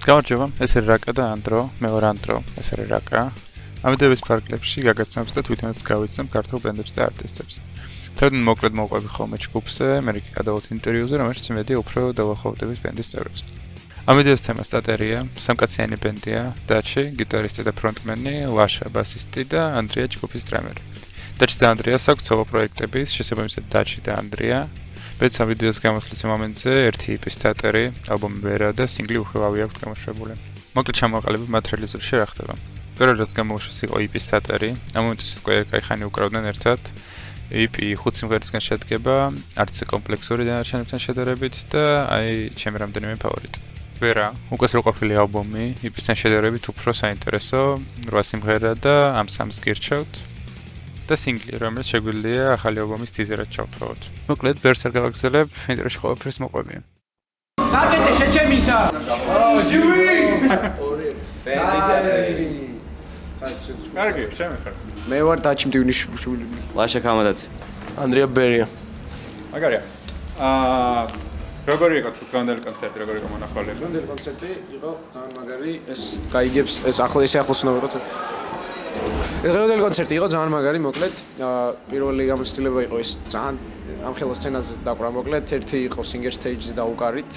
გამარჯობა, ეს არის რაკა და ანდრო, მე ვარ ანდრო, ეს არის რაკა. ამ ვიდეოების ფარგლებში გაგაცნობს და თვითონაც გავიცნობ ქართულ ბენდებს და არტისტებს. თავიდან მოკლედ მოვყვები ხოლმე ჯგუფზე, მე კი გადავალთ ინტერვიუზე, რომელშიც იმედი უფრო დავახავდების ბენდის წევრებს. ამ ვიდეოს თემა სტატერია, სამკაციანი ბენდია, დაჩი, გიტარისტი და ფრონტმენი, ლაშა, ბასისტი და ანდრია ჯგუფის დრამერი. დაჩი და ანდრიას აქვს სოლო პროექტების, შესაბამისად დაჩი და ანდრია. Bet am videos გამოსვლის მომენტზე ერთი EP-ის სტატერი, ალბომი ვერა და სინგლი უხილავი აქვს გამოშვებული. მოკლედ ჩამოყალიბებ მათ რელიზებში რა ხდება. პირველ რიგს გამოუშვეს იყო EP-ის სტატერი, ამ მომენტში უკვე кайხანი უკრავდნენ ერთად. EP 5 სიმღერისგან შედგება, არც კომპლექსური დანარჩენებთან შედარებით და აი ჩემი რამდენიმე ფავორიტი. ვერა, უკეთ რო ყოფილი ალბომი, EP-სთან შედარებით უფრო საინტერესო, 8 სიმღერა და ამ სამს გირჩევთ. და სინგლი, რომელიც შეგვიძლია ახალი ალბომის ტიზერად ჩავთვალოთ. მოკლედ, ვერს არ გავაგზავნებ, ინტერესში ყველაფერს მოყვები. დაგეთე შეჩემისა. ჯივი! კარგი, შემეხარ. მე ვარ დაჩი მდივნიშვილი. ლაშა კამადაც. ანდრია ბერია. მაგარია. როგორი იყო თქვენდელი კონცერტი, როგორი იყო მონახვალე? თქვენდელი კონცერტი იყო ძალიან მაგარი, ეს გაიგებს, ეს ახლოს უნდა ვიყოთ. დღევანდელი კონცერტი იყო ძალიან მაგარი, მოკლედ, პირველი გამოცდილება იყო ეს ძალიან ამხელა სცენაზე დაკვრა, მოკლედ, ერთი იყო singer stage-ზე დაუკარით,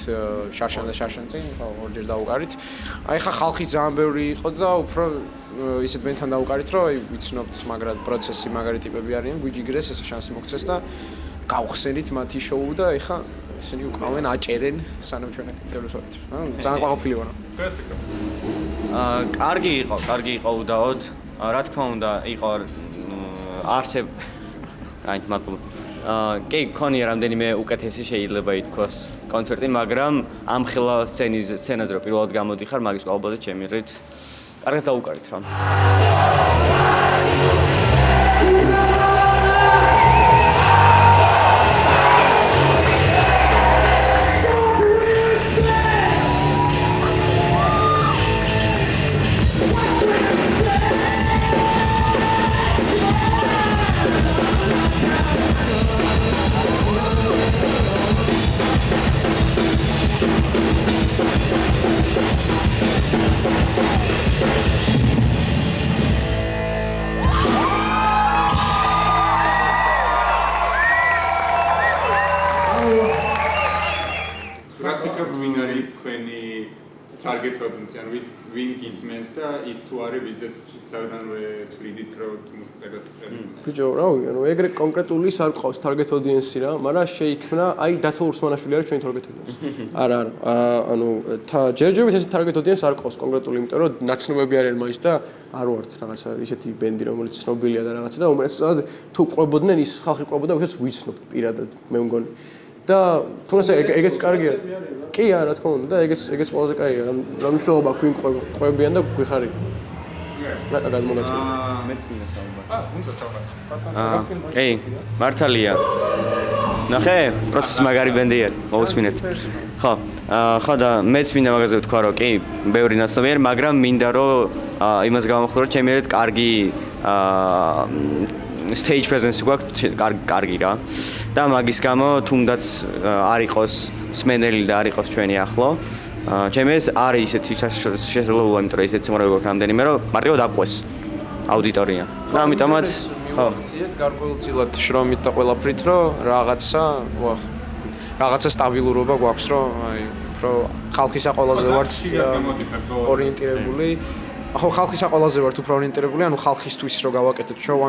შარშან და შარშანწინ, ხო, ორჯერ დაუკარით. აი ხა ხალხი ძალიან ბევრი იყო და უფრო ისეთ ბენდთან დაუკარით, რომ აი ვიცნობთ, მაგრამ პროცესი მაგარი ტიპები არიან, გვიჯიგრეს ეს შანსი მოგცეს და გავხსენით მათი შოუ და აი ხა ისინი უკრავენ, აჭერენ, სანამ ჩვენ დელოსვართ. ძალიან ყვაყოფილი ვარ. კარგი იყო უდაოდ. რა თქმა უნდა, იყო არსებ აი მადლობა. კი, ქონია რამდენიმე უკეთესი შეიძლება ითქვას კონცერტი, მაგრამ ამ ხელა სცენაზე რო პირველად გამოდიხარ, მაგის ალბათ ჩემი რით კარგად დაუკარით რა. target audience ან ვინ გისმენთ და ის თუ არის ვიზეც საერთოდ თვლიდით რომ მუსიკას წერს. ბიჭო, რა ვიცი, ანუ ეგრე კონკრეტული არ ყავს target audience-ი რა, მაგრამ შეიქმნა აი დათულ ურსმანაშვილი არის ჩვენი target audience. არა, ანუ ჯერჯერობით ეს target audience არ ყავს კონკრეტული, იმიტომ რომ ნაცნობები არიან მაინც და არ ვართ რაღაცა ისეთი ბენდი, რომელიც ცნობილია და რაღაცა და უმეტესად თუ ყვებოდნენ ის ხალხი ყვებოდა, ვისაც ვიცნობ პირადად, მე მგონი. და თუნდაც ეგეც კარგია. კი არა, რა თქმა უნდა, და ეგეც ყველაზე კაია. რა მნიშვნელობა აქვს ვინ ყვებიან და გვიხარი. რა გადმოგაწყვეტ. მეც მინდა საუბარი. უნდა საუბარი. კი, მართალია. ნახე, პროცესი მაგარი ბენდია, მოვუსმინეთ. ხო და მეც მინდა მაგაზე ვთქვა, რომ კი, ბევრი ნაცნობი არის, მაგრამ მინდა რომ იმას გავამხვილო, რომ ჩემი ერთ კარგი stage presence გვაქვს კარგი რა და მაგის გამო თუნდაც არ იყოს სმენელი და არ იყოს ჩვენი ახლო ჩემი ეს არის ისეთი შესაძლებლობა იმიტომ რომ ისეთი სიმღერები გვაქვს რამდენიმე რომ მარტივად აყვეს აუდიტორია და ამიტომაც ხციეთ გარკვეულწილად შრომით და ყველაფრით რომ რაღაცა სტაბილურობა გვაქვს რომ აი უფრო ხალხისა ყველაზე ვართ ორიენტირებული ახო ხალხისა ყველაზე ვართ უფრო ორიენტირებული, ანუ ხალხისთვის რო გავაკეთოთ შოუ,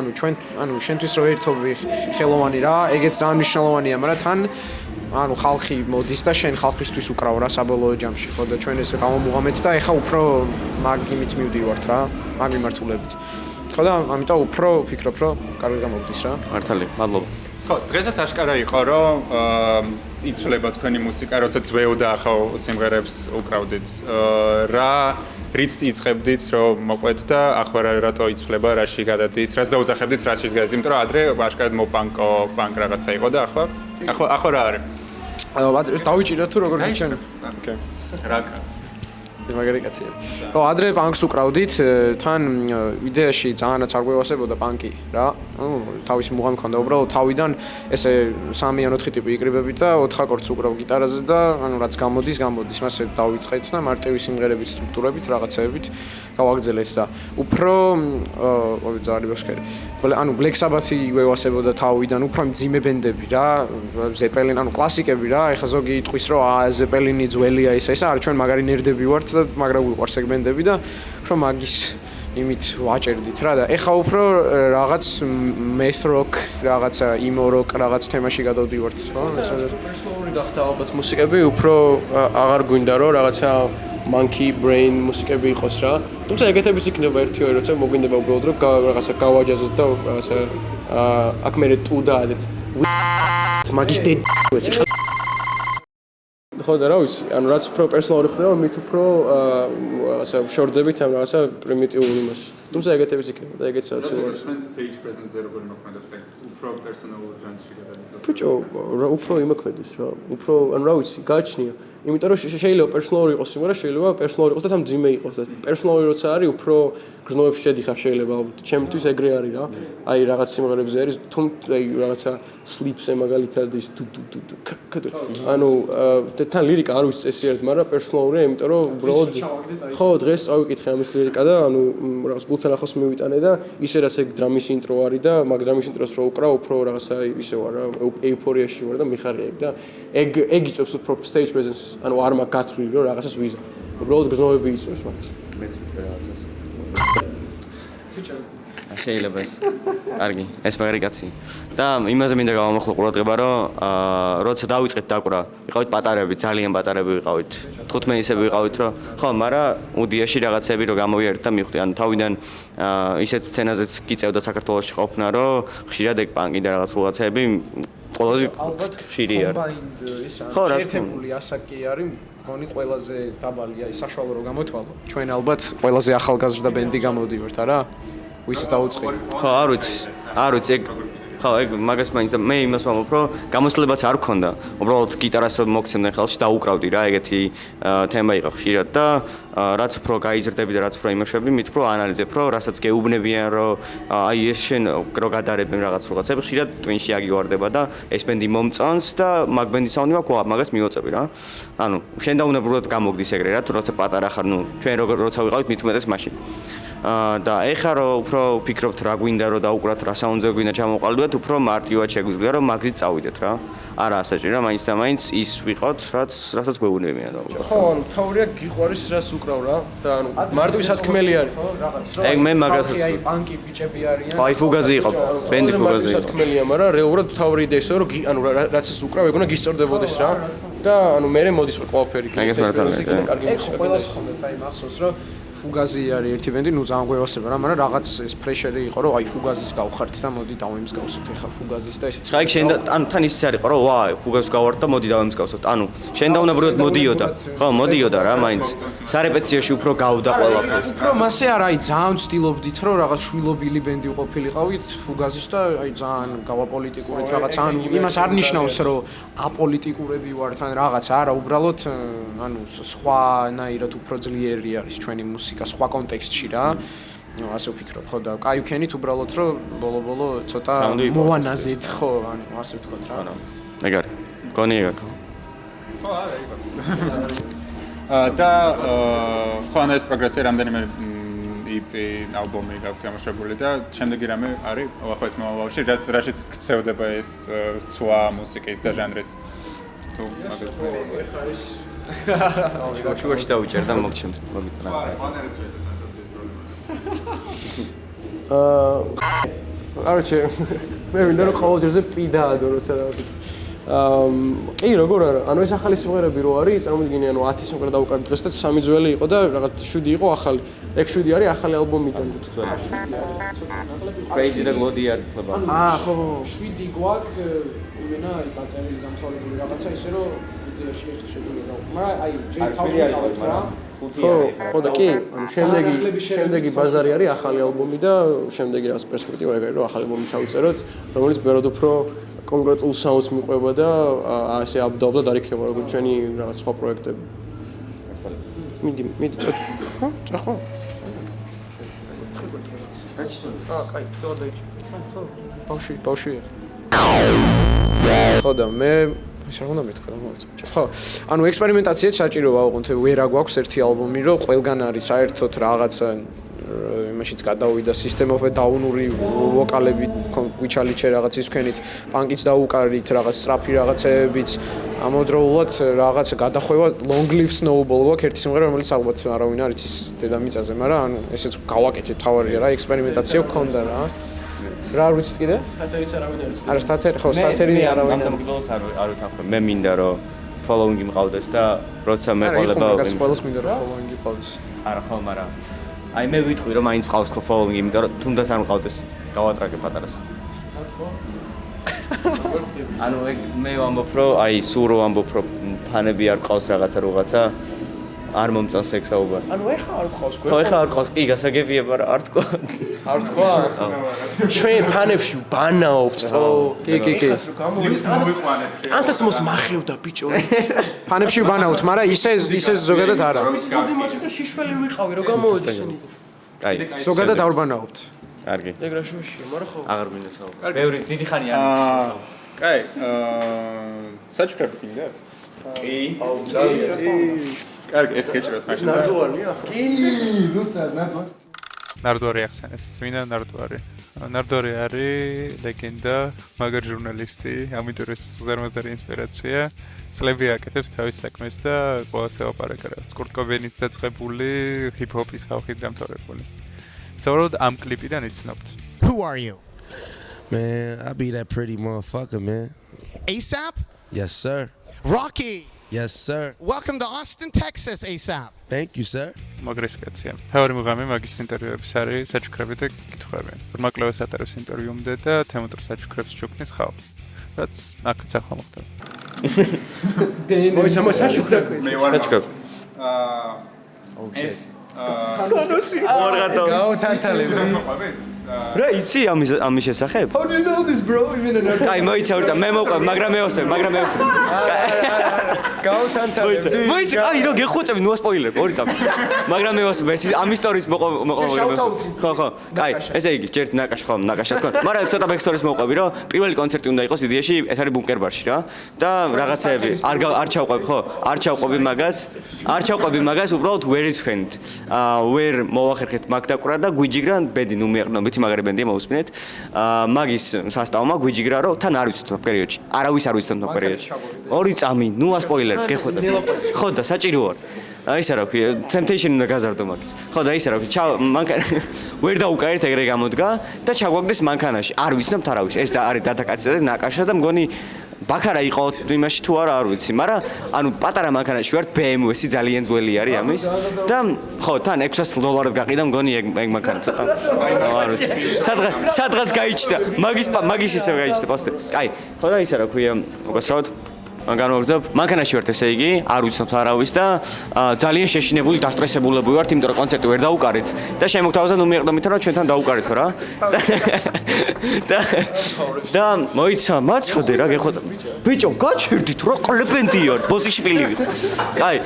ანუ შენთვის რო ერთობი ხელოვანი რა, ეგეც ძალიან მნიშვნელოვანია, მაგრამ თან ანუ ხალხი მოდის და შენ ხალხისთვის უკრავ რა საბოლოო ჯამში, ხო და ჩვენ ეს გამომუღამეთ და ეხა უფრო მაგიმით მივდივართ რა, მაგ მიმართულებით. ხო და ამიტომ უფრო ვფიქრობ, რომ კარგი გამოგდის რა. მართალი, მადლობა. ხო, დღესაც აშკარა იყო, რომ იცვლება თქვენი მუსიკა, როცა ძვეოდა ახალ სიმღერებს უკრავდით. რიც იწყებდით, რომ მოყვეთ და ახლა რატო იცვლება, რაში გადადის, რას დაუძახებდით, რაში გადადის, იმიტომ რომ ადრე აშკარად პანკ რაღაცა იყო და ახლა რა არის? დავიჭიროთ თუ როგორ გიჩვენე. ოკეი. რაკა. მაგარი კაცია. ხო, ადრე პანკს უკრავდით, თან იდეაში ძალიანაც არ გვევასებოდა პანკი რა. თავისი მუღამი ქონდა, უბრალოდ თავიდან ესე 3 ან 4 ტიპი იკრიბებით და 4 აკორდს უკრავ გიტარაზე და რაც გამოდის, მასე დავიწყეთ და მარტივი სიმღერებით, სტრუქტურებით, რაღაცეებით გავაგრძელეთ და უფრო ძალიან ბოსკერი. Black Sabbath-ი გვევასებოდა თავიდან, უფრო მძიმე ბენდები რა, Zeppelin, კლასიკები რა, ეხლა ზოგი იტყვის რომ Zeppelin-ი ძველია ისა, არა ჩვენ მაგარი ნერდები ვართ და მაგრამ გვიყვარს სეგმენტები და უფრო მაგის იმით ვაჭერდით რა და ეხა უფრო რაღაც math rock, რაღაცა emo rock, რაღაც თემაში გადავდივართ ხო? პერსონალური გახდა ალბათ მუსიკები, უფრო აღარ გვინდა რომ რაღაცა monkey brain მუსიკები იყოს რა. თუმცა ეგეთებიც იქნება ერთი-ორი, როცა მოგვინდება უბრალოდ რომ რაღაცა გავაჯაზოთ და რაღაცა აქ მე თუ დაადეთ. მაგის დედა ხო და რა ვიცი, ანუ რაც უფრო პერსონალური ხდება, მით უფრო რაღაცა შორდებით ამ რაღაცა პრიმიტიულ იმას. თუმცა ეგეთებიც იქნება და ეგეც რაც არის. stage presence-ზე როგორ მოქმედებს ეგ უფრო პერსონალურ ჟანრში გადავიდეთ. ბიჭო, უფრო იმოქმედებს რა. უფრო ანუ რა ვიცი, გააჩნია. იმიტომ რომ შეიძლება პერსონალური იყოს სიმღერა, შეიძლება პერსონალური იყოს და თან ძიმე იყოს და პერსონალური როცა არის, უფრო გრძნობებში შედიხარ შეიძლება ალბათ. ჩემთვის ეგრე არის რა. აი რაღაც სიმღერებზე არის, აი რაღაცა sleeps-ე მაგალითად ის ანუ თან ლირიკა არ ვიცი წესიერ, მაგრამ პერსონალურია, იმიტომ რომ უბრალოდ ხო, დღეს წავიკითხე ამის ლირიკა და ანუ რაღაც გულთან ახლოს მივიტანე და ისე რაც ეგ დრამის ინტრო არის და მაგ დრამის ინტროს რო უკრავ, უფრო რაღაცა ისე ვარ რა, ეუფორიაში ვარ და მიხარია ეგ და ეგ იწვევს უფრო stage presence. ანუ არ მაქვს გათვლილი რომ რაღაცას ვიზა. უბრალოდ გრძნობები იწვევს მაგას. მეც ვიტყვი რაღაცას. შეიძლება ეს. კარგი, ეს მაგარი კაცი. და იმაზე მინდა გავამახვილო ყურადღება, რომ როცა დავიწყეთ დაკვრა, ვიყავით პატარები, ძალიან პატარები ვიყავით. 15-ისები ვიყავით, რომ ხო, მაგრამ უდიაში რაღაცები რო გამოვიარეთ და მივხვდი, ანუ თავიდან ისეთ სცენაზეც გიწევდა საქართველოში ყოფნა, რომ ხშირად ეგ პანკი და რაღაც რაღაცები ყველაზე ხშირი არის. ხო, ერთებული ასაკი არის, მგონი ყველაზე დაბალია, საშუალო რო გამოთვალო. ჩვენ ალბათ ყველაზე ახალგაზრდა ბენდი გამოვდივართ, არა? ვის დაუწყი? ხო, არ ვიცი, ეგ ხო, ეგ მაგას მაინც მე იმას ვამბობ, რომ გამოსლებაც არ მქონდა. უბრალოდ გიტარას რომ მოგცემდნენ ხელში და უკრავდი რა, ეგეთი თემა იყო ხშირად და რაც უფრო გაიზრდები და რაც უფრო იმეშვები, მით უფრო ანალიზებ, რომ რასაც გეუბნებიან, რომ აი ეს შენ რო გადარებენ რაღაცები, ხშირად ტვინში აგიواردება და ეს ბენდი მომწონს და მაგ ბენდის საუნდი მაქვს, მაგას მივაწევი რა. ანუ შენ დაუნებურად გამოგდის ეგრე რა, თუ როცა პატარა ხარ, ნუ ჩვენ როცა ვიყავით მით უმეტეს მაშინ. და ეხა რომ უფრო ვფიქრობთ რა გვინდა რომ დაუკვრათ რა საუნდზე გვინდა ჩამოყალიბდეთ, უფრო მარტივად შეგვიძლია რომ მაგზით წავიდეთ რა. არა ასაჭი რა, მაინც და მაინც ის ვიყოთ, რასაც გვეუბნებიან რა. ხო, ანუ თავია გიყვარის რაც უკრავ რა და ანუ მარტივი სათქმელი არის. ხო, რაღაც რო. ეგ მე მაგას აი პანკი ბიჭები არიან. აი ფუგაზი იყო, ბენდი ფუგაზი იყო. სათქმელია, მაგრამ რეალურად თავი იდეა ისაა რომ ანუ რაც ის უკრავ, ეგ უნდა გისწორდებოდეს რა. და ანუ მე მოდის ყველაფერი კი. ეგეც მართალია. ეგ ყველას ხონდათ აი მახსოვს რომ ფუგაზი არის ერთი ბენდი, ნუ ძალიან გვევასება რა, მაგრამ რაღაც ეს პრეშერი იყო, რომ აი ფუგაზის გავხართ და მოდი დავიმსგავსოთ ეხა ფუგაზის და ესეც. აი შენ და ანუ თან ისიც არის ხო, რომ ვა, ფუგაზს გავართ და მოდი დავიმსგავსოთ. ანუ შენ და უნებრივად მოდიოდა. ხო, მოდიოდა რა, მაინც. სარეპეტიციაში უფრო გავდა ყველაფერს. უფრო მასე არა, აი ძალიან ვცდილობდით, რომ რაღაც შვილობილი ბენდი ყოფილიყავით ფუგაზის და აი ძალიან გავაპოლიტიკურით რაღაც, ანუ იმას არ ნიშნავს, რომ აპოლიტიკურები ვართ ან რაღაც, არა, უბრალოდ ანუ სხვანაირად უფრო ძლიერი არის ჩვენი მუსიკა სხვა კონტექსტში რა. ნუ ასე ვფიქრობ ხო და კაი ვქენით უბრალოდ რომ ბოლო-ბოლო ცოტა მოვანაზეთ ხო, ანუ ასე ვთქვათ რა. ეგ არის. მგონი ეგ არის. ხო, არა, იგას. და ხო, ანუ ეს პროგრესია რამდენიმე EP ალბომი გაქვთ გამოშვებული და შემდეგი რამე არის ახლა ეს მომავალში, რაშიც გწევდება ეს ცვა მუსიკის და ჟანრის თუ მაგალითად ეხა ეს შუაში დავიჭერ და მოგჩემთ მოგიტანა. არჩე მე მინდა რომ ყოველ ჯერზე პი დაადო როცა დავასი. კი როგორ არა, ანუ ეს ახალი სიმღერები რო არის, წარმოგიდგენი ანუ 10 სიმღერა დავუკარდი დღეს და 3 ძველი იყო და რაღაც 7 იყო ახალი. ეგ 7 არის ახალი ალბომიდან. Crazy და Glody არის ხება. ხო, 7 გვაქვს იმენა აი დაწერილი დამთავრებული რაღაცა ისე რომ იდეაში ეხლა შეგვიძლია. მაგრამ აი ჯერ თავში ავიღოთ რა. ხო და კი, ანუ შემდეგი ბაზარი არის ახალი ალბომი და შემდეგი რაღაც პერსპექტივა ეგ არის რომ ახალი ალბომი ჩავიწეროთ, რომელიც ბევრად უფრო კონკრეტულ საუნდს მიყვება და ასე აბდობლად არ იქნება როგორც ჩვენი რაღაც სხვა პროექტები. მიდი წოთ. ხო? წახო. კაი, თქო დაიჭი. ბავშვი. ხო და მე ისე უნდა მეთქვა და მოვიწყე. ხო, ანუ ექსპერიმენტაციაც საჭიროა უყუნთე ვერ აგვაქვს ერთი ალბომი, რომ ყველგან არის საერთოდ რაღაცა იმაშიც გადავიდა System of a Down-ური ვოკალები, გვიჩალიჩე რაღაც ის ვქენით, პანკიც დაუკარით, რაღაც სწრაფი რაღაცეებიც, ამავდროულად რაღაც გადახვევა Long Live Snowball გვაქვს ერთი სიმღერა, რომელიც ალბათ არავინ არ იცის დედამიწაზე, მაგრამ ანუ ესეც გავაკეთეთ თავარია რა, ექსპერიმენტაცია გქონდა რა. რა არ ვიცით კიდე? სტატერიც არავინ არ იცის. არა, სტატერი, ხო, სტატერი არავინ არ იცის. არ ვთანხმე. მე მინდა რომ following მყავდეს და როცა მე ყოლება არის ყველას მინდა რომ following მყავდეს. არა ხო, მაგრამ აი მე ვიტყვი რომ მაინც მყავს ხო following, იმიტომ რომ თუნდაც არ მყავდეს, გავატრაგე პატარას. ანუ მე ვამბობ რომ აი სულ რომ ვამბობ რომ ფანები არ ყავს რაღაცა არ მომწონს ეგ საუბარი. ანუ ეხა არ გყავს ხო ეხა არ ყავს, კი გასაგებია, მაგრამ არ თქვა. არ თქვა? ჩვენ ფანებში ბანაობთ, წო. კი. ანსაც მოს მახევდა ბიჭო. ფანებში ვბანაობთ, მაგრამ ისე ზოგადად არა. მოდი შიშველი ვიყავი, რო გამოვედი შენი. კაი. ზოგადად არ ვბანაობთ. კარგი. ეგ რა შუშია, მაგრამ ხო. აღარ მინდა საუბარი. ბევრი დიდი ხანი არ. კაი, საჩუქრები გინდათ? კი. კარგი, ეს გეჭიროთ მაშინ. ნარდუარია? კი, ზუსტად ნარდუარი. ნარდუარი ახსენეს. ვინა ნარდუარი? ნარდუარი არის ლეგენდა, მაგარი ჟურნალისტი, ამიტომ ეს უზარმაზარი ინსპირაცია. წლები აკეთებს თავის საქმეს და ყველას ელაპარაკებს. კურტ კობენიც დაწყებული, ჰიპ-ჰოპის ხალხით დამთავრებული. სწორედ ამ კლიპიდან იცნობთ. Who are you? Man, I be that pretty motherfucker, man. ASAP? Yes, sir. Rocky. Yes, sir. Welcome to Austin, Texas, ASAP. Thank you, sir. მაგრის კაცია. თავი მუღამი მაგის ინტერვიუების არის საჩუქრები და კითხვები. ფორმაკლევას ატარებს ინტერვიუმდე და თემატურ საჩუქრებს ჩუქნის ხალხს. რაც აქაც ახლა მოხდა. მოიცა მოსაჩუქრები. მე ვარ საჩუქრები. ეს ფანოსი ორღატო. გაუთანთალები. რა იცი ამის შესახებ? How do you know this bro? აი მოიცა ვერცა მე მოყვე, მაგრამ მეოსებ. გაუთანთალები. მოიცა, აი რო გეხუწები, ნუ ასპოილერ, ორი წამი. მაგრამ მეოსებ, ეს ამ ისტორიის მოყვე. ხო. აი, ესე იგი, ჯერ ნაკაშა თქვა. მაგრამ ცოტა ბექსტორის მოყვები, რომ პირველი კონცერტი უნდა იყოს იდეაში, ეს არის ბუნკერ ბარში რა. და რაღაცეები, არ ჩავყვები, ხო? არ ჩავყვები მაგას, უბრალოდ ვერ იცვენთ. ვერ მოვახერხეთ მაგ დაკვრა და გვიჯიგრა ბედი, ნუ მეყნო მითი მაგარი ბენდია მოусმინეთ. მაგის სასტავმა გვიჯიგრა, რომ თან არ ვიცით ამ პერიოდში. არავის არ ვიცით ამ პერიოდში. ორი წამი, ნუ ასპოილერ, გეხოწა. ხო და საჭირო არ. აი ეს რა ქვია, Temptation უნდა გაზარდო მაგის. ხო და ის რა ქვია, მანქანა ვერ დაუკარეთ ეგრე გამოდგა და ჩაგვაგდეს მანქანაში. არ ვიცნობთ არავის. ეს არის დადაკაცდა და ნაკაშა და მგონი ბაქარა იყო იმაში თუ არა არ ვიცი, მაგრამ ანუ პატარა მანქანაში ვარ BMW-ი ძალიან ძველი არის ამის და ხო თან $600 გაყიდა მგონი ეგ მანქანა ცოტა არ ვიცი. სადღაც გაიჩნდა მაგის ისე გაიჩნდა პოსტი. კაი, ხო და ისა რა ქვია, მოგესწრებთ მან განვაგრძობ მანქანაში ვართ ესე იგი, არ ვიცნობთ არავის და ძალიან შეშინებული, დასტრესებულები ვართ, იმიტომ რომ კონცერტი ვერ დაუკარეთ და შემოგთავაზა ნუ მიეყდომით რომ ჩვენთან დაუკარეთ ხო რა. და მოიცა, მაცოდე რა გეხოწა. ბიჭო, გაჩერდით რა ყლებენდია, ბოზიშვილი ვიყო. კაი.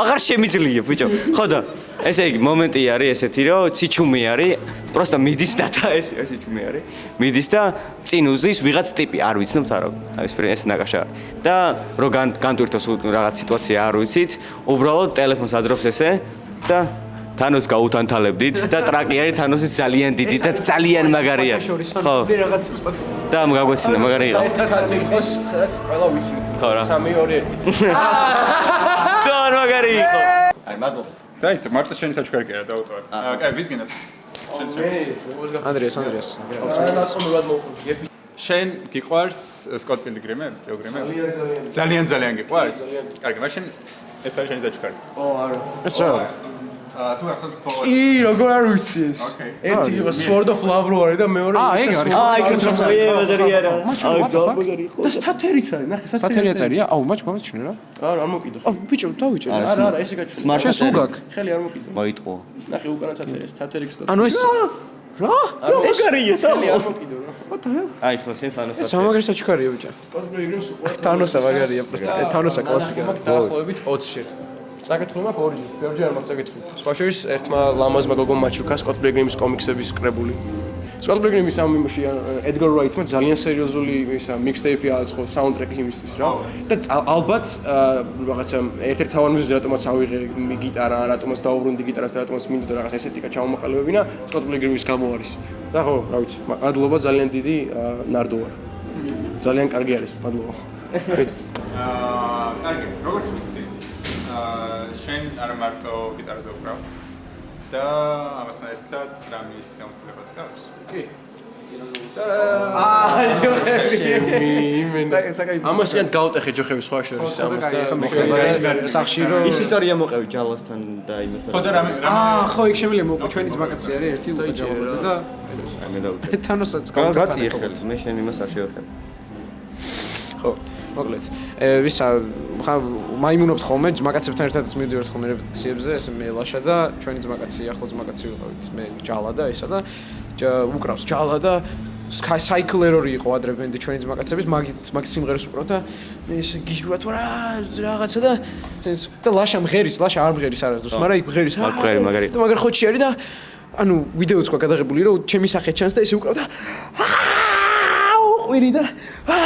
აღარ შემიძლია ბიჭო. ხო და ესე იგი მომენტი არის ესეთი რომ ციჩუმი არის, პროსტა მიდის და ეს ციჩუმი არის. მიდის და წინ უზის ვიღაც ტიპი, არ ვიცნობთ არა. ეს ნაკაშა. და რო განტვირთოს რაღაც სიტუაცია არ ვიცით, უბრალოდ ტელეფონს აძრობს ესე და თანოს გაუთანთალებდით და ტრაკი არის თანოსის ძალიან დიდი და ძალიან მაგარი არის. ხო. და მოგაგვეცინა მაგარი იყო. ერთად აწი იყოს, სადაც ყველა ვიცით. ხო რა. 3-2-1. ძალიან მაგარი იყო. აი მადლობა. დაიცა, მარტო შენი საჩუქარი კი არა დაუტოვე. კაი, ვის გინდათ? ანდრიას. შენ გიყვარს სკოტ პილგრიმი? ძალიან გიყვარს? კარგი, მაშინ ეს არის შენი საჩუქარი. ეს რა არის? თუ ახსოვს კი, როგორ არ ვიცი ეს. ერთი იყო Sword of Love რო არის და მეორე ეგ არის. აი კროცხოია მაგარი არა. და სტათერიც არის, ნახე, სათერია წერია? აუ, მაჩ გამიჩნე რა. არა, არ მოკიდო. აუ, ბიჭო, დავიჭერე. არა, ესე გაჩვენე. შენ სულ გაკ. ხელი არ მოკიდო. მოიტყო. ნახე, უკანაც აწერია, სტათერიქს და ანუ ეს რა? მაგარია, ხელი არ მოკიდო რა. აი ხო, შენ თანოს ეს ამაგარი საჩუქარია ბიჭო. სკოტ პილგრიმს უყვარს. თანოსა მაგარია, პროსტა. თანოსა კლასიკა. დაახლოებით 20-ში. წაკითხული მაქვს ორჯერ. ბევრჯერ არ მაქვს წაკითხული. სხვა შორის ერთმა ლამაზმა გოგომ მაჩუკა სკოტ პილგრიმის კომიქსების კრებული. სკოტ პილგრიმის ამ იმაში ედგარ რაიტმა ძალიან სერიოზული ისა მიქსტეიპი აწყო საუნდტრეკი იმისთვის რა. და ალბათ რაღაცა ერთ-ერთი თავარ მიზეზი რატომაც ავიღე გიტარა, რატომაც დაუბრუნდი გიტარას და რატომაც მინდოდა რაღაც ესეთიკა ჩამომაყალიბებინა სკოტ პილგრიმის გამო არის. და ხო, რა ვიცი, მადლობა ძალიან დიდი ნარდო ვარ. ძალიან კარგი არის, მადლობა. კარგი, როგორც ვიცი, შენ არ მარტო გიტარაზე უკრავ და ამასთან ერთად დრამის გამოცდილებაც გაქვს. კი. ამასთან გავუტეხე ჯოხები სხვა შორის ამას და სახში რომ ის ისტორია მოყევი ჯალასთან და იმასთან. ხო და რამე ხო იქ შემიძლია მოვყო ჩვენი ძმაკაცი არის ერთი უჯაობაზე და მე დავუჭე. თანოსაც გაწიე ხელს, მე შენ იმას არ შევეხებ. ხო მოკლედ ვისა ხა მაიმუნობთ ხოლმე ძმაკაცებთან ერთადაც მივდივართ ხოლმე რეპეტიციებზე ესე მე ლაშა და ჩვენი ძმაკაცი ახლო ძმაკაცი ვიყავით მე ჯალა და ესა და უკრავს ჯალა და საიკლ ერორი იყო ადრე ბენდი ჩვენი ძმაკაცების მაგის სიმღერას უკრავ და ეს გიჟრუათ რა რაღაცა და ლაშა მღერის ლაშა არ მღერის არასდროს მაგრამ იქ მღერის მაგარი და მაგარ ხოჩი არის და ანუ ვიდეოც ყვა გადაღებული რომ ჩემი სახე ჩანს და ესე უკრავ და ყვირი და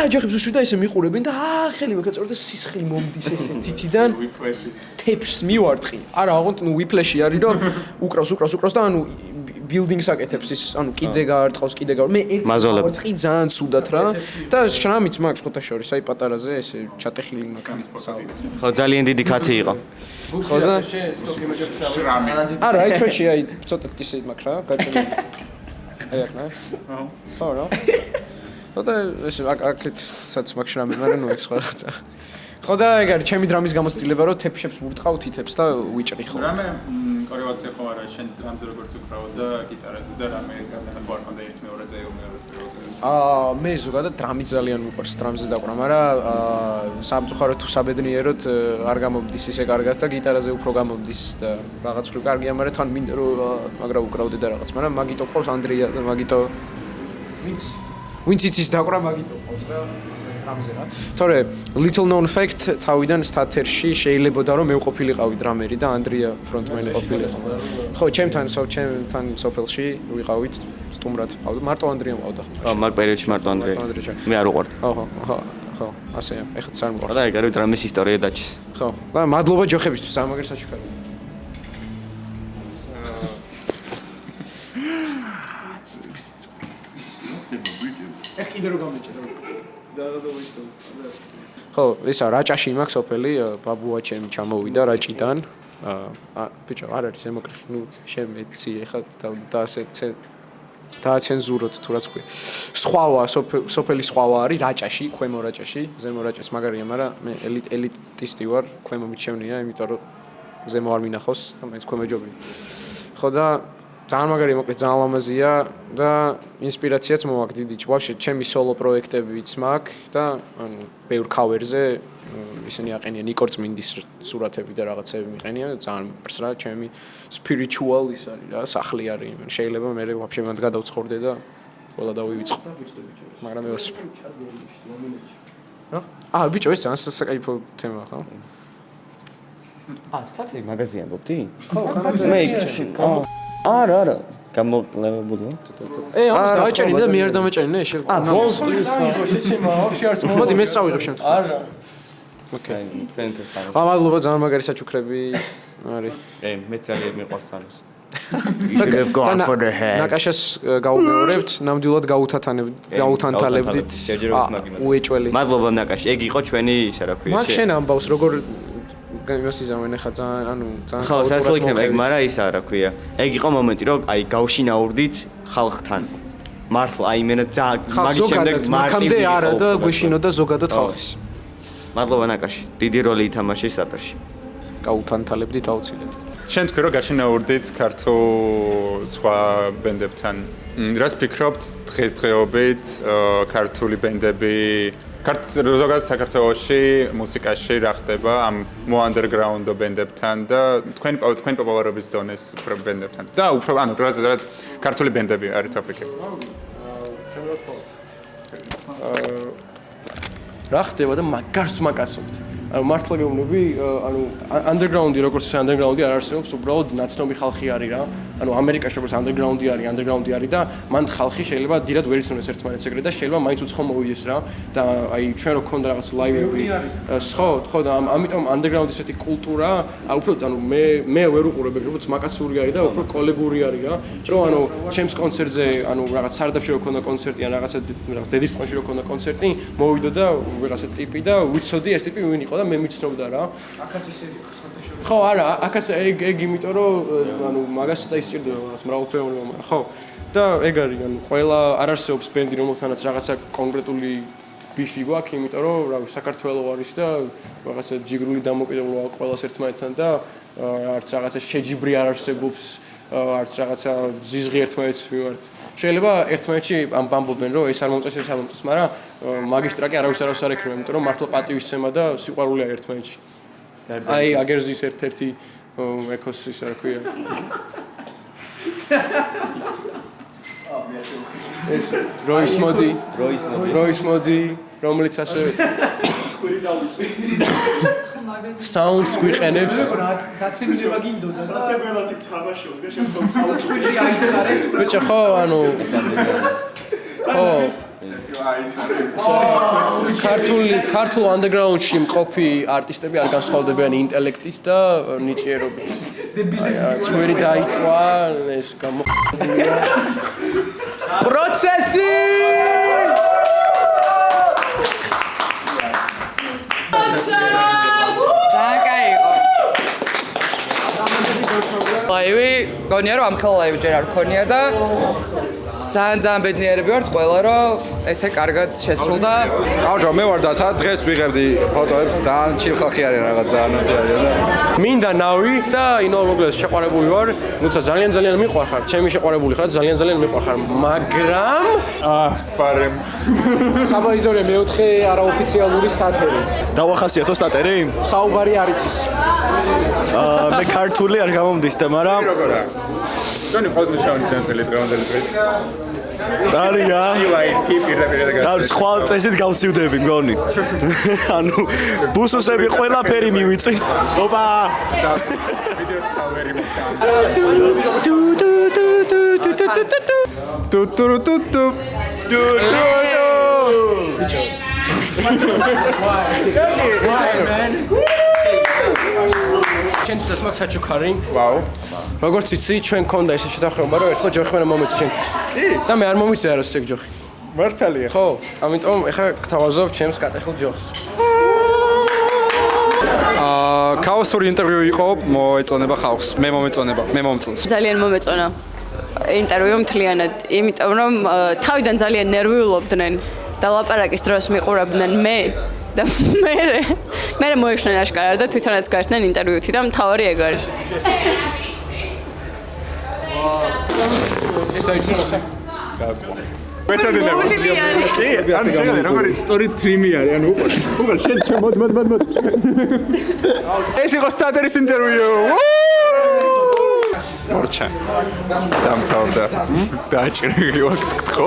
ჯოხებს უსვი და ესე მიყურებენ და ხელი მეკაწორ და სისხლი მომდის ესე თითიდან თეფშს მივარტყი არა აღონთ ნუ ვიფლეში არის რომ უკრავს და ანუ ბილდინგს აკეთებს ის ანუ კიდე გაარტყავს მე ერთი ძალიან ცუდად რა და შრამიც მაქვს ხოთა შორის აი პატარაზე ესე ჩატეხილი მაგის ხო ძალიან დიდი კაცი იყო ხო და შრამი არა აი ჩვენში აი ცოტა ისე მაქვს რა გაჭირებული აი აქ ნა ხო რა და ეს აქეთ სადაც მაქვს რამე მაგრამ ნუ ეგ სხვა რაღაცა ხო და ეგ არის ჩემი დრამის გამოცდილება რომ თეფშებს ვურტყავ თითებს და ვიჭრი ხო რამე კორელაცია ხო არა შენ დრამზე როგორც უკრავ და გიტარაზე და რამე განაცხადა არ კონდა ერთ მეორეზე პირველზე მე ზოგადად დრამი ძალიან მიყვარს დრამზე დაკვრა მაგრამ სამწუხაროდ თუ საბედნიეროდ არ გამომდის ისე კარგად და გიტარაზე უფრო გამომდის და რაღაც ხრი კარგია მაგრამ თან მინდა რომ მაგრა უკრავდე და რაღაც მაგრამ მაგიტო ყავს ანდრია და მაგიტო ვინც იცის დაკვრა მაგიტო ყავს რა დრამზე რა. თორე little known fact თავიდან სტათერში შეიძლებოდა რომ მე ვყოფილიყავი დრამერი და ანდრია ფრონტმენი ყოფილიყო. ხო, ჩემთან სოფელში ვიყავით სტუმრად ვყავდა. მარტო ანდრია მყავდა. ხო, მაგ პერიოდში მარტო ანდრია. მე არ უყვართ. ხო, ასეა. ეხლა არ მყავდა. და ეგ არის დრამის ისტორია დაჩის. ხო. და მადლობა ჯოხებისთვის ამ მაგერ საჩუქარი. ეხ კიდე რო გამეჭირა. ხო, ისა რაჭაში მაქვს ოფელი, ბაბუა ჩემი ჩამოვიდა რაჭიდან. ბიჭო, არ არის ემოკრიფ, ნუ შემეცი ეხა და ასე დააცენზუროთ თუ რაც ქვია. სხვავა, სოფელი სხვავა არის რაჭაში, ქვემო რაჭაში, ზემო რაჭას მაგარია, მაგრამ მე ელიტისტი ვარ, ქვემო მიჩევნია, იმიტომ რომ ზემო არ მინახავს და მეც ქვემო ჯობია. ხო და ძალიან მაგარია, მოკლედ ძალიან ლამაზია და ინსპირაციაც მოვაქვს დიდი. ვაფშე ჩემი სოლო პროექტებიც მაქვს და ანუ ბევრ კავერზე ისინი აყენიან ნიკორ წმინდის სურათები და რაღაცები მიყენია, ძალიან მიყვარს რა, ჩემი spiritual ის არის რა, სახლი არის. შეიძლება მე ვაფშე მანდ გადავცხოვრდე და ყველა დავივიწყო. მაგრამ მე ვასწრებ. რა? ბიჭო, ეს ძალიან საკაიფო თემაა, ხო? სტათი მაგაზია ამბობდი? ხო, მე არა გამოკლებულო ამას დააჭერინე და მე არ დამეჭერინე ეს ბოლს მოდი მე წავიღებ შემთხვევით არა ოკეი თქვენ თესთან მადლობა ძალიან მაგარი საჩუქრები არის მე ძალიან მიყვარს ამას You should have gone for the head. ნაკაშას გაუმეორებთ, ნამდვილად გაუთანთალებდით. უეჭველი. მადლობა ნაკაში. ეგ იყო ჩვენი ისა რა ქვია. მაგ შენ ამბავს როგორ იმას იზამენ ახლა ძალიან ანუ ძალიან ხო, სასწაული იქნება ეგ, მაგრამ ისა რა ქვია. ეგ იყო მომენტი, რომ აი გავშინაურდით ხალხთან. მართლა აი მენა მაგის შემდეგ მარტივი არა და გვეშინოდა ზოგადად ხალხის. მადლობა ნაკაში. დიდი როლი ითამაშეს სტატოში. გაუთანთალებდით აუცილებლად. შენ თქვი რომ გაშინაურდით ქართულ სხვა ბენდებთან. რას ფიქრობთ დღესდღეობით ქართული ბენდები ზოგადად საქართველოში მუსიკაში რა ხდება ამ მოანდერგრაუნდ ბენდებთან და თქვენი პოპულარობის დონეს ბენდებთან. და უფრო ანუ პროზად ქართული ბენდები არის ტოპიკი. რა ხდება და მაგარს მაკაცობთ. ანუ მართლა გეუბნები, ანუ underground-ი როგორც ის underground-ი არ არსებობს, უბრალოდ ნაცნობი ხალხი არის რა. ანუ ამერიკაში როგორც underground-ი არის და მან ხალხი შეიძლება დიდად ვერ იცნობს ერთმანეთს ეგრე და შეიძლება მაინც უცხო მოვიდეს რა და აი ჩვენ რო გქონდა რაღაც ლაივები. ხო და ამიტომ underground-ის ესეთი კულტურა, უფრო ანუ მე ვერ უყურებ ეგრე, უფრო მაკაცური არის და უფრო კოლეგური არის რა. რომ ანუ ჩემს კონცერტზე, ანუ რაღაც სარდაფში რო ქონდა კონცერტი ან რაღაც დედისწყლში რო ქონდა კონცერტი, მოვიდა და ვიღაცა ტიპი და ვიცოდი ეს ტიპი ვინ იყო და მე მიცნობდა რა. აქაც ისეთი ხო, არა, აქაც ეგ იმიტომ რომ ანუ მაგას და ისჭირდება რაღაც მრავალფეროვნება, მაგრამ ხო. და ეგ არის, ანუ ყველა არ არსებობს ბენდი, რომელთანაც რაღაცა კონკრეტული ბიფი გვაქვს, იმიტომ რომ რავი, საქართველოს არის და რაღაცა ჯიგრული დამოკიდებულება ყველას ერთმანეთთან და არც რაღაცა შეჯიბრი არ არსებობს, არც რაღაცა ზიზღი ერთმანეთს ვივართ. შეიძლება ერთმანეთში ამბობენ რომ ეს არ მომწონს, ეს არ მომწონს, მაგრამ მაგის ტრაკი არავის არ ექნება, იმიტომ რომ მართლა პატივისცემა და სიყვარული არის ერთმანეთში. აი, აგერძის ერთ-ერთი ეკოს ისა რა ქვია. ეს როის მოდი, რომელიც ასე საუნდს გვიყენებს. გაცემილება გინდოდა. სათებელათი თამაშობდა, შემდგომ წავუწყდი აიზარეთ. ბიჭო, ხო, ანუ ხო. ქართულ underground-ში მყოფი არტისტები არ განსხვავდებიან ინტელექტით და ნიჭიერობით. წვერი დაიწვა, ეს გამოყენებულია. პროცესი! ლაივი, გონია რომ ამხელა ლაივი ჯერ არ ქონია და ძალიან ბედნიერები ვართ ყველა რომ ესე კარგად შესრულდა. აუჯო მე ვარ დათა დღეს ვიღებდი ფოტოებს ძალიან ჩილ ხალხი არის რაღაც ძალიან ასე არის და მინდა ნავი და ინოვატორებს შეყვარებული ვარ, თუმცა ძალიან მიყვარხარ, ჩემი შეყვარებული ხარ, ძალიან მიყვარხარ, მაგრამ პარემ საბაიზორე მეოთხე არაოფიციალური სტატერი. დავახასიათო სტატერი? საუბარი არ იცის. მე ქართული არ გამომდის და მაგრამ როგორა? ჩვენი ყოველდღიური შავი დანწელი დღევანდელი დღეს. დარია. IT პირდაპირ და და სხვა წესით გავსივდები მგონი. ანუ ბუსუსები ყველაფერი მივიწვი. ოპა! ვიდეოს კავერი მოხდა. ჩვენთვის ეს მაქვს საჩუქარი. ვაუ. როგორც იცი, ჩვენ გქონდა ესე შეთანხმება, რომ ერთხელ ჯოხი მე მომეცი ჩვენთვის. კი. და მე არ მომიწია რა ეს ჯოხი. მართალია. ხო, ამიტომ ეხლა გთავაზობ ჩემს კატეხილ ჯოხს. ქაოსური ინტერვიუ იყო, მოეწონება ხალხს. მე მომწონს. ძალიან მომეწონა ინტერვიუ მთლიანად, იმიტომ რომ თავიდან ძალიან ნერვიულობდნენ და ლაპარაკის დროს მიყურებდნენ მე და მე მოეშნენ აშკარად და თვითონაც გაერთნენ ინტერვიუთი და მთავარი ეგ არის. ეს დაიწყო. მეცადინა. კი, ან შეიძლება როგორი სწორი თრიმი არის, ანუ უყურე შენ მოდ. ეს იყო სტატერის ინტერვიუ. ორჩა. დამთავრდა. დაჭრილი ვაქვს გთხოვ.